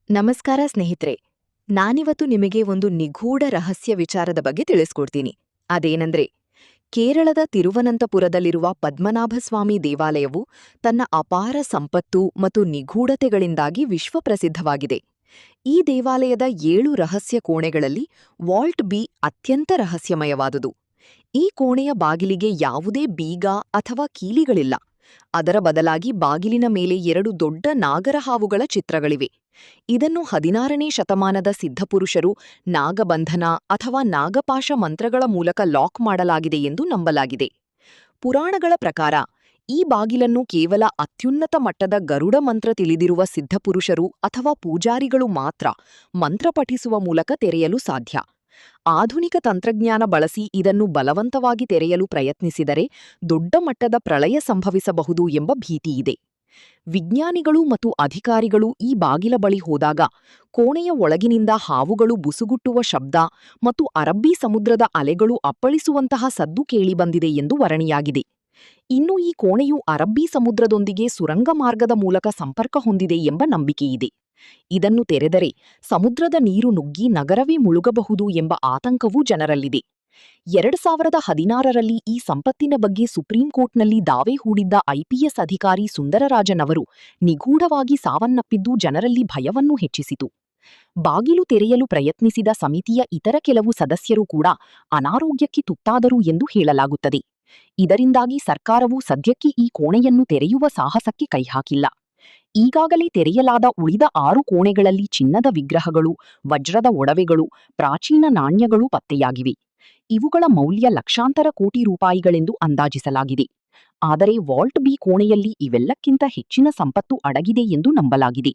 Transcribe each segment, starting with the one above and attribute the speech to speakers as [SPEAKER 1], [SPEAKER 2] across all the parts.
[SPEAKER 1] ನಮಸ್ಕಾರ ಸ್ನೇಹಿತರೆ. ನಾನಿವತ್ತು ನಿಮಗೆ ಒಂದು ನಿಗೂಢ ರಹಸ್ಯ ವಿಚಾರದ ಬಗ್ಗೆ ತಿಳಿಸ್ಕೊಡ್ತೀನಿ. ಅದೇನೆಂದ್ರೆ, ಕೇರಳದ ತಿರುವನಂತಪುರದಲ್ಲಿರುವ ಪದ್ಮನಾಭಸ್ವಾಮಿ ದೇವಾಲಯವು ತನ್ನ ಅಪಾರ ಸಂಪತ್ತು ಮತ್ತು ನಿಗೂಢತೆಗಳಿಂದಾಗಿ ವಿಶ್ವಪ್ರಸಿದ್ಧವಾಗಿದೆ. ಈ ದೇವಾಲಯದ 7 ರಹಸ್ಯ ಕೋಣೆಗಳಲ್ಲಿ ವಾಲ್ಟ್ ಬಿ ಅತ್ಯಂತ ರಹಸ್ಯಮಯವಾದುದು. ಈ ಕೋಣೆಯ ಬಾಗಿಲಿಗೆ ಯಾವುದೇ ಬೀಗ ಅಥವಾ ಕೀಲಿಗಳಿಲ್ಲ. ಅದರ ಬದಲಾಗಿ ಬಾಗಿಲಿನ ಮೇಲೆ 2 ದೊಡ್ಡ ನಾಗರಹಾವುಗಳ ಚಿತ್ರಗಳಿವೆ. ಇದನ್ನು 16ನೇ ಶತಮಾನದ ಸಿದ್ಧಪುರುಷರು ನಾಗಬಂಧನ ಅಥವಾ ನಾಗಪಾಶ ಮಂತ್ರಗಳ ಮೂಲಕ ಲಾಕ್ ಮಾಡಲಾಗಿದೆ ಎಂದು ನಂಬಲಾಗಿದೆ. ಪುರಾಣಗಳ ಪ್ರಕಾರ ಈ ಬಾಗಿಲನ್ನು ಕೇವಲ ಅತ್ಯುನ್ನತ ಮಟ್ಟದ ಗರುಡ ಮಂತ್ರ ತಿಳಿದಿರುವ ಸಿದ್ಧಪುರುಷರು ಅಥವಾ ಪೂಜಾರಿಗಳು ಮಾತ್ರ ಮಂತ್ರ ಪಠಿಸುವ ಮೂಲಕ ತೆರೆಯಲು ಸಾಧ್ಯ. ಆಧುನಿಕ ತಂತ್ರಜ್ಞಾನ ಬಳಸಿ ಇದನ್ನು ಬಲವಂತವಾಗಿ ತೆರೆಯಲು ಪ್ರಯತ್ನಿಸಿದರೆ ದೊಡ್ಡ ಮಟ್ಟದ ಪ್ರಳಯ ಸಂಭವಿಸಬಹುದು ಎಂಬ ಭೀತಿಯಿದೆ. ವಿಜ್ಞಾನಿಗಳು ಮತ್ತು ಅಧಿಕಾರಿಗಳು ಈ ಬಾಗಿಲ ಬಳಿ ಹೋದಾಗ ಕೋಣೆಯ ಒಳಗಿನಿಂದ ಹಾವುಗಳು ಬುಸುಗುಟ್ಟುವ ಶಬ್ದ ಮತ್ತು ಅರಬ್ಬಿ ಸಮುದ್ರದ ಅಲೆಗಳು ಅಪ್ಪಳಿಸುವಂತಹ ಸದ್ದು ಕೇಳಿಬಂದಿದೆ ಎಂದು ವರಣಿಯಾಗಿದೆ. ಇನ್ನು ಈ ಕೋಣೆಯು ಅರಬ್ಬಿ ಸಮುದ್ರದೊಂದಿಗೆ ಸುರಂಗ ಮಾರ್ಗದ ಮೂಲಕ ಸಂಪರ್ಕ ಹೊಂದಿದೆ ಎಂಬ ನಂಬಿಕೆಯಿದೆ. ಇದನ್ನು ತೆರೆದರೆ ಸಮುದ್ರದ ನೀರು ನುಗ್ಗಿ ನಗರವೇ ಮುಳುಗಬಹುದು ಎಂಬ ಆತಂಕವೂ ಜನರಲ್ಲಿದೆ. 2016ರಲ್ಲಿ ಈ ಸಂಪತ್ತಿನ ಬಗ್ಗೆ ಸುಪ್ರೀಂ ಕೋರ್ಟ್ನಲ್ಲಿ ದಾವೆ ಹೂಡಿದ್ದ ಐಪಿಎಸ್ ಅಧಿಕಾರಿ ಸುಂದರರಾಜನ್ ಅವರು ನಿಗೂಢವಾಗಿ ಸಾವನ್ನಪ್ಪಿದ್ದು ಜನರಲ್ಲಿ ಭಯವನ್ನು ಹೆಚ್ಚಿಸಿತು. ಬಾಗಿಲು ತೆರೆಯಲು ಪ್ರಯತ್ನಿಸಿದ ಸಮಿತಿಯ ಇತರ ಕೆಲವು ಸದಸ್ಯರು ಕೂಡ ಅನಾರೋಗ್ಯಕ್ಕೆ ತುತ್ತಾದರು ಎಂದು ಹೇಳಲಾಗುತ್ತದೆ. ಇದರಿಂದಾಗಿ ಸರ್ಕಾರವು ಸದ್ಯಕ್ಕೆ ಈ ಕೋಣೆಯನ್ನು ತೆರೆಯುವ ಸಾಹಸಕ್ಕೆ ಕೈಹಾಕಿಲ್ಲ. ಈಗಾಗಲೇ ತೆರೆಯಲಾದ ಉಳಿದ 6 ಕೋಣೆಗಳಲ್ಲಿ ಚಿನ್ನದ ವಿಗ್ರಹಗಳು, ವಜ್ರದ ಒಡವೆಗಳು, ಪ್ರಾಚೀನ ನಾಣ್ಯಗಳು ಪತ್ತೆಯಾಗಿವೆ. ಇವುಗಳ ಮೌಲ್ಯ ಲಕ್ಷಾಂತರ ಕೋಟಿ ರೂಪಾಯಿಗಳೆಂದು ಅಂದಾಜಿಸಲಾಗಿದೆ. ಆದರೆ ವಾಲ್ಟ್ ಬಿ ಕೋಣೆಯಲ್ಲಿ ಇವೆಲ್ಲಕ್ಕಿಂತ ಹೆಚ್ಚಿನ ಸಂಪತ್ತು ಅಡಗಿದೆ ಎಂದು ನಂಬಲಾಗಿದೆ.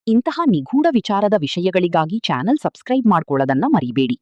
[SPEAKER 1] ಇಂತಹ ನಿಗೂಢ ವಿಚಾರದ ವಿಷಯಗಳಿಗಾಗಿ ಚಾನೆಲ್ ಸಬ್ಸ್ಕ್ರೈಬ್ ಮಾಡ್ಕೊಳ್ಳೋದನ್ನ ಮರಿಬೇಡಿ.